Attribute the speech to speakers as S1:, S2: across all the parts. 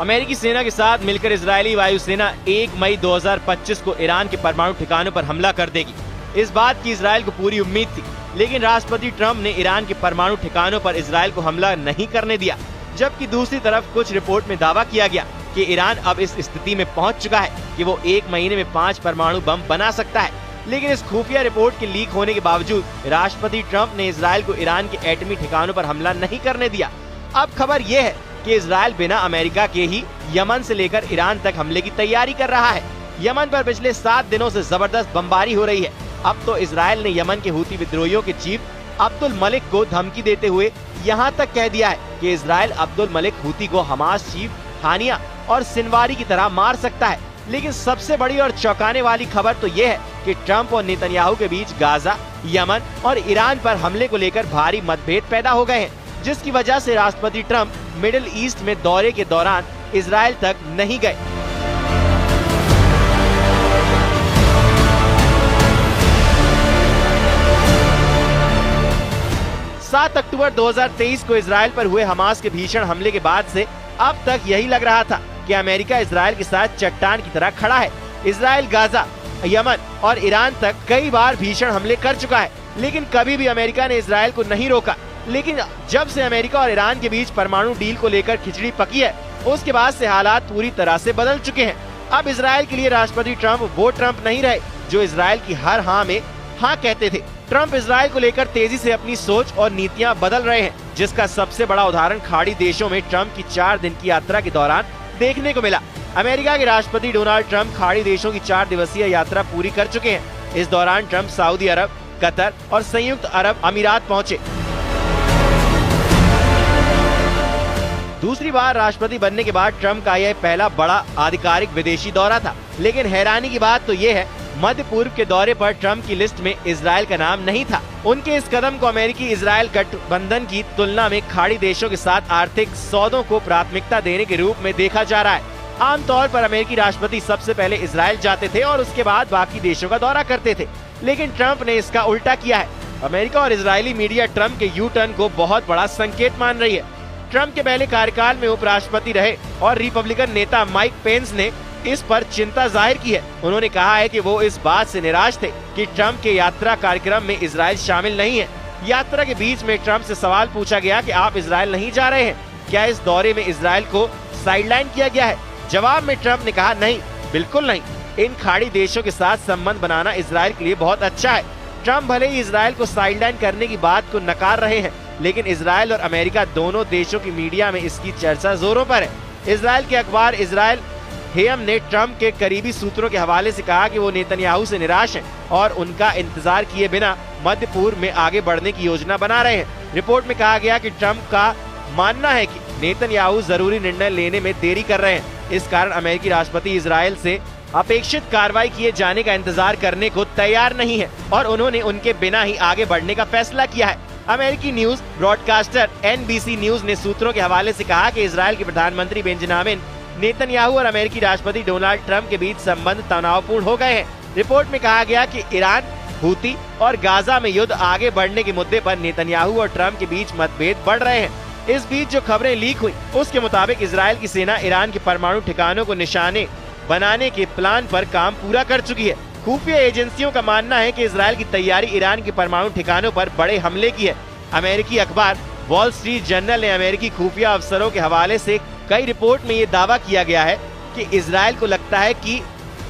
S1: अमेरिकी सेना के साथ मिलकर इजरायली वायुसेना 1 मई 2025 को ईरान के परमाणु ठिकानों पर हमला कर देगी। इस बात की इजरायल को पूरी उम्मीद थी, लेकिन राष्ट्रपति ट्रंप ने ईरान के परमाणु ठिकानों पर इजरायल को हमला नहीं करने दिया। जबकि दूसरी तरफ कुछ रिपोर्ट में दावा किया गया कि ईरान अब इस स्थिति में पहुंच चुका है कि वो 1 महीने में 5 परमाणु बम बना सकता है। लेकिन इस खुफिया रिपोर्ट के लीक होने के बावजूद राष्ट्रपति ट्रंप ने इजरायल को ईरान के एटमी ठिकानों पर हमला नहीं करने दिया। अब खबर ये है कि इजरायल बिना अमेरिका के ही यमन से लेकर ईरान तक हमले की तैयारी कर रहा है। यमन पर पिछले 7 दिनों से जबरदस्त बमबारी हो रही है। अब तो इजरायल ने यमन के हूती विद्रोहियों के चीफ अब्दुल मलिक को धमकी देते हुए यहाँ तक कह दिया है कि इजरायल अब्दुल मलिक हूती को हमास चीफ हानिया और सिनवारी की तरह मार सकता है। लेकिन सबसे बड़ी और चौंकाने वाली खबर तो ये है कि ट्रंप और नेतन्याहू के बीच गाजा, यमन और ईरान पर हमले को लेकर भारी मतभेद पैदा हो गए हैं, जिसकी वजह से राष्ट्रपति ट्रंप मिडिल ईस्ट में दौरे के दौरान इजरायल तक नहीं गए। सात अक्टूबर 2023 को इजरायल पर हुए हमास के भीषण हमले के बाद से अब तक यही लग रहा था कि अमेरिका इजरायल के साथ चट्टान की तरह खड़ा है। इजरायल गाजा, यमन और ईरान तक कई बार भीषण हमले कर चुका है, लेकिन कभी भी अमेरिका ने इजरायल को नहीं रोका। लेकिन जब से अमेरिका और ईरान के बीच परमाणु डील को लेकर खिचड़ी पकी है, उसके बाद से हालात पूरी तरह से बदल चुके हैं। अब इजरायल के लिए राष्ट्रपति ट्रंप वो ट्रंप नहीं रहे जो इजरायल की हर हाँ में हाँ कहते थे। ट्रंप इजरायल को लेकर तेजी से अपनी सोच और नीतियां बदल रहे हैं, जिसका सबसे बड़ा उदाहरण खाड़ी देशों में ट्रंप की 4 दिन की यात्रा के दौरान देखने को मिला। अमेरिका के राष्ट्रपति डोनाल्ड ट्रंप खाड़ी देशों की 4 दिवसीय यात्रा पूरी कर चुके हैं। इस दौरान ट्रंप सऊदी अरब, कतर और संयुक्त अरब अमीरात पहुंचे। दूसरी बार राष्ट्रपति बनने के बाद ट्रंप का यह पहला बड़ा आधिकारिक विदेशी दौरा था। लेकिन हैरानी की बात तो ये है, मध्य पूर्व के दौरे पर ट्रंप की लिस्ट में इजरायल का नाम नहीं था। उनके इस कदम को अमेरिकी इजरायल गठबंधन की तुलना में खाड़ी देशों के साथ आर्थिक सौदों को प्राथमिकता देने के रूप में देखा जा रहा है। आमतौर पर अमेरिकी राष्ट्रपति सबसे पहले इजरायल जाते थे और उसके बाद बाकी देशों का दौरा करते थे, लेकिन ट्रंप ने इसका उल्टा किया है। अमेरिका और इजरायली मीडिया ट्रंप के यू टर्न को बहुत बड़ा संकेत मान रही है। ट्रंप के पहले कार्यकाल में उपराष्ट्रपति रहे और रिपब्लिकन नेता माइक पेंस ने इस पर चिंता जाहिर की है। उन्होंने कहा है कि वो इस बात से निराश थे कि ट्रंप के यात्रा कार्यक्रम में इजरायल शामिल नहीं है। यात्रा के बीच में ट्रंप से सवाल पूछा गया कि आप इजरायल नहीं जा रहे हैं, क्या इस दौरे में इजरायल को साइडलाइन किया गया है? जवाब में ट्रंप ने कहा, नहीं, बिल्कुल नहीं। इन खाड़ी देशों के साथ संबंध बनाना इजरायल के लिए बहुत अच्छा है। ट्रंप भले ही इजरायल को साइडलाइन करने की बात को नकार रहे हैं, लेकिन इजरायल और अमेरिका दोनों देशों की मीडिया में इसकी चर्चा जोरों पर है। इजरायल के अखबार इजरायल हेयम ने ट्रंप के करीबी सूत्रों के हवाले से कहा कि वो नेतन्याहू से निराश हैं और उनका इंतजार किए बिना मध्य पूर्व में आगे बढ़ने की योजना बना रहे हैं। रिपोर्ट में कहा गया कि ट्रंप का मानना है कि नेतन्याहू जरूरी निर्णय लेने में देरी कर रहे हैं। इस कारण अमेरिकी राष्ट्रपति इजरायल से अपेक्षित कार्रवाई किए जाने का इंतजार करने को तैयार नहीं है और उन्होंने उनके बिना ही आगे बढ़ने का फैसला किया है। अमेरिकी न्यूज ब्रॉडकास्टर NBC न्यूज ने सूत्रों के हवाले से कहा कि इजरायल के प्रधानमंत्री बेंजामिन नेतन्याहू और अमेरिकी राष्ट्रपति डोनाल्ड ट्रंप के बीच संबंध तनावपूर्ण हो गए हैं। रिपोर्ट में कहा गया कि ईरान, हूती और गाजा में युद्ध आगे बढ़ने के मुद्दे पर नेतन्याहू और ट्रंप के बीच मतभेद बढ़ रहे हैं। इस बीच जो खबरें लीक हुई, उसके मुताबिक इजरायल की सेना ईरान के परमाणु ठिकानों को निशाने बनाने के प्लान पर काम पूरा कर चुकी है। खुफिया एजेंसियों का मानना है कि इजरायल की तैयारी ईरान के परमाणु ठिकानों पर बड़े हमले की है। अमेरिकी अखबार वॉल स्ट्रीट जर्नल ने अमेरिकी खुफिया अफसरों के हवाले से कई रिपोर्ट में ये दावा किया गया है कि इजरायल को लगता है कि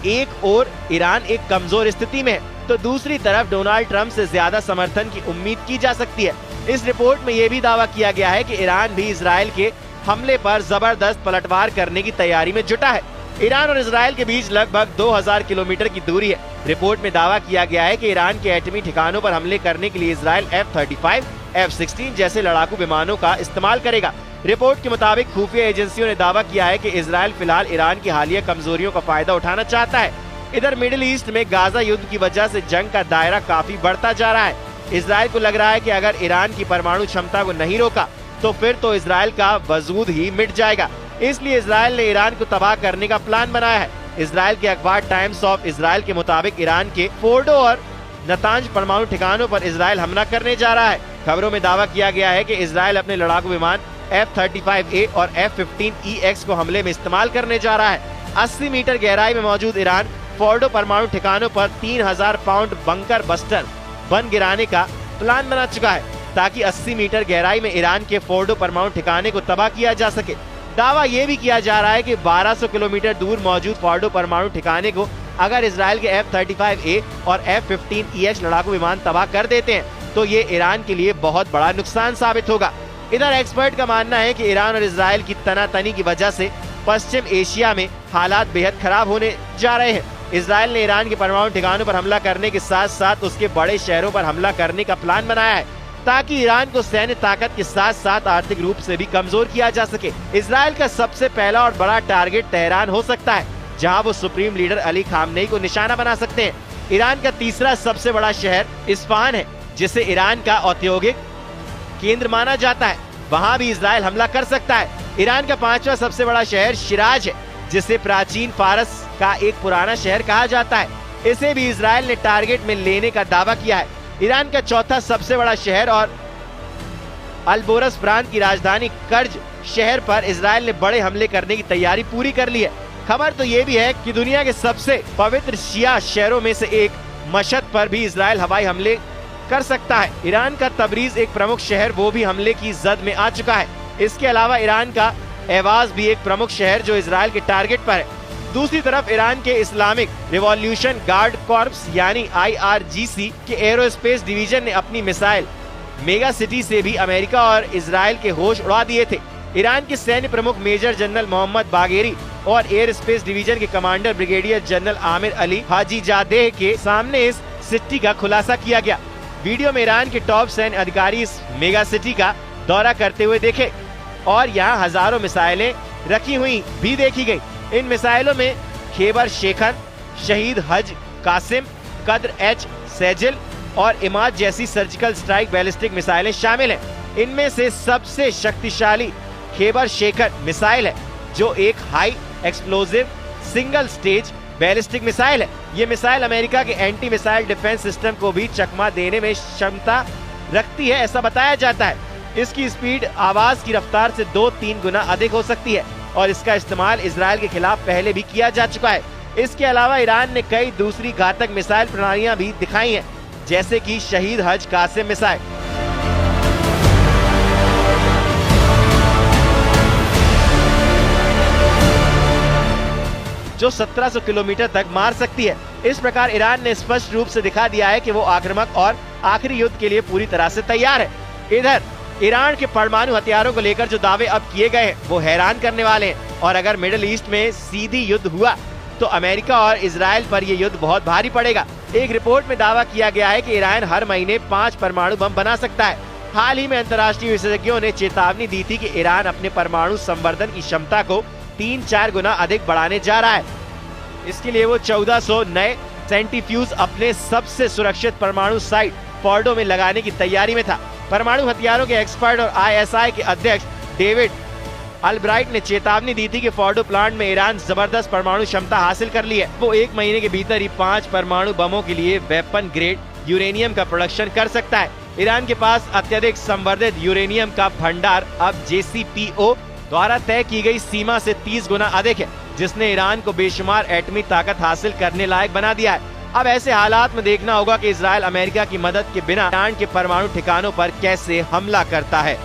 S1: एक ओर ईरान एक कमजोर स्थिति में है, तो दूसरी तरफ डोनाल्ड ट्रंप से ज्यादा समर्थन की उम्मीद की जा सकती है। इस रिपोर्ट में ये भी दावा किया गया है कि ईरान भी इजरायल के हमले पर जबरदस्त पलटवार करने की तैयारी में जुटा है। ईरान और इजरायल के बीच लगभग 2000 किलोमीटर की दूरी है। रिपोर्ट में दावा किया गया है कि ईरान के एटमी ठिकानों पर हमले करने के लिए इजरायल F-35, F-16 जैसे लड़ाकू विमानों का इस्तेमाल करेगा। रिपोर्ट के मुताबिक खुफिया एजेंसियों ने दावा किया है कि इजरायल फिलहाल ईरान की हालिया कमजोरियों का फायदा उठाना चाहता है। इधर मिडिल ईस्ट में गाजा युद्ध की वजह से जंग का दायरा काफी बढ़ता जा रहा है। इजरायल को लग रहा है कि अगर ईरान की परमाणु क्षमता को नहीं रोका तो फिर तो इजरायल का वजूद ही मिट जाएगा। इसलिए इजरायल ने ईरान को तबाह करने का प्लान बनाया है। इजरायल के अखबार टाइम्स ऑफ इजरायल के मुताबिक ईरान के फोर्डो और नतांज परमाणु ठिकानों पर इजरायल हमला करने जा रहा है। खबरों में दावा किया गया है कि इजरायल अपने लड़ाकू विमान F-35A और F-15EX को हमले में इस्तेमाल करने जा रहा है। 80 मीटर गहराई में मौजूद ईरान फोर्डो परमाणु ठिकानों पर 3000 पाउंड बंकर बस्टर बम गिराने का प्लान बना चुका है, ताकि 80 मीटर गहराई में ईरान के फोर्डो परमाणु ठिकाने को तबाह किया जा सके। दावा ये भी किया जा रहा है कि 1200 किलोमीटर दूर मौजूद फोर्डो परमाणु ठिकाने को अगर इजराइल के F-35A और F-15EX लड़ाकू विमान तबाह कर देते हैं तो ये ईरान के लिए बहुत बड़ा नुकसान साबित होगा। इधर एक्सपर्ट का मानना है कि ईरान और इजराइल की तनातनी की वजह से पश्चिम एशिया में हालात बेहद खराब होने जा रहे हैं। इजराइल ने ईरान के परमाणु ठिकानों पर हमला करने के साथ साथ उसके बड़े शहरों पर हमला करने का प्लान बनाया है, ताकि ईरान को सैन्य ताकत के साथ साथ आर्थिक रूप से भी कमजोर किया जा सके। इजराइल का सबसे पहला और बड़ा टारगेट तेहरान हो सकता है, जहां वो सुप्रीम लीडर अली खामनेई को निशाना बना सकते हैं। ईरान का तीसरा सबसे बड़ा शहर इस्फहान है, जिसे ईरान का औद्योगिक केंद्र माना जाता है, वहां भी इजराइल हमला कर सकता है। ईरान का पांचवा सबसे बड़ा शहर शिराज है, जिसे प्राचीन फारस का एक पुराना शहर कहा जाता है, इसे भी इजराइल ने टारगेट में लेने का दावा किया है। ईरान का चौथा सबसे बड़ा शहर और अलबोरस प्रांत की राजधानी कर्ज शहर पर इजराइल ने बड़े हमले करने की तैयारी पूरी कर ली है। खबर तो ये भी है कि दुनिया के सबसे पवित्र शिया शहरों में से एक मशहद पर भी इजराइल हवाई हमले कर सकता है। ईरान का तबरीज एक प्रमुख शहर वो भी हमले की जद में आ चुका है। इसके अलावा ईरान का एवाज भी एक प्रमुख शहर जो इजराइल के टारगेट पर है। दूसरी तरफ ईरान के इस्लामिक रिवॉल्यूशन गार्ड कॉर्प्स यानी IRGC के एरोस्पेस डिवीजन ने अपनी मिसाइल मेगा सिटी से भी अमेरिका और इजराइल के होश उड़ा दिए थे। ईरान के सैन्य प्रमुख मेजर जनरल मोहम्मद बागेरी और एयर स्पेस डिवीजन के commander brigadier general Aamir Ali Hajizadeh के सामने इस सिटी का खुलासा किया गया। वीडियो में ईरान के टॉप सैन्य अधिकारी इस मेगा सिटी का दौरा करते हुए देखे और यहाँ हजारों मिसाइलें रखी हुई भी देखी गयी। इन मिसाइलों में खैबर शेखर, शहीद हज कासिम, कद्र H, सेजिल और इमाद जैसी सर्जिकल स्ट्राइक बैलिस्टिक मिसाइलें शामिल हैं। इनमें से सबसे शक्तिशाली खैबर शेखर मिसाइल है, जो एक high explosive single stage ballistic missile है। ये मिसाइल अमेरिका के एंटी मिसाइल डिफेंस सिस्टम को भी चकमा देने में क्षमता रखती है, ऐसा बताया जाता है। इसकी स्पीड आवाज की रफ्तार से 2-3 गुना अधिक हो सकती है और इसका इस्तेमाल इजराइल के खिलाफ पहले भी किया जा चुका है। इसके अलावा ईरान ने कई दूसरी घातक मिसाइल प्रणालियां भी दिखाई हैं, जैसे कि शहीद हज कासिम मिसाइल। जो 1700 किलोमीटर तक मार सकती है। इस प्रकार ईरान ने स्पष्ट रूप से दिखा दिया है कि वो आक्रामक और आखिरी युद्ध के लिए पूरी तरह से तैयार है। इधर ईरान के परमाणु हथियारों को लेकर जो दावे अब किए गए हैं वो हैरान करने वाले हैं और अगर मिडिल ईस्ट में सीधी युद्ध हुआ तो अमेरिका और इजराइल पर ये युद्ध बहुत भारी पड़ेगा। एक रिपोर्ट में दावा किया गया है कि ईरान हर महीने 5 परमाणु बम बना सकता है। हाल ही में अंतर्राष्ट्रीय विशेषज्ञों ने चेतावनी दी थी कि ईरान अपने परमाणु संवर्धन की क्षमता को 3-4 गुना अधिक बढ़ाने जा रहा है। इसके लिए वो 1400 नए सेंट्रीफ्यूज अपने सबसे सुरक्षित परमाणु साइट फोर्डो में लगाने की तैयारी में था। परमाणु हथियारों के एक्सपर्ट और ISI के अध्यक्ष डेविड अल्ब्राइट ने चेतावनी दी थी कि फोर्डो प्लांट में ईरान जबरदस्त परमाणु क्षमता हासिल कर ली है। वो 1 महीने के भीतर ही 5 परमाणु बमों के लिए वेपन ग्रेड यूरेनियम का प्रोडक्शन कर सकता है। ईरान के पास अत्यधिक संवर्धित यूरेनियम का भंडार अब JCPO द्वारा तय की गई सीमा से 30 गुना अधिक है, जिसने ईरान को बेशुमार एटमी ताकत हासिल करने लायक बना दिया है। अब ऐसे हालात में देखना होगा कि इजराइल अमेरिका की मदद के बिना ईरान के परमाणु ठिकानों पर कैसे हमला करता है।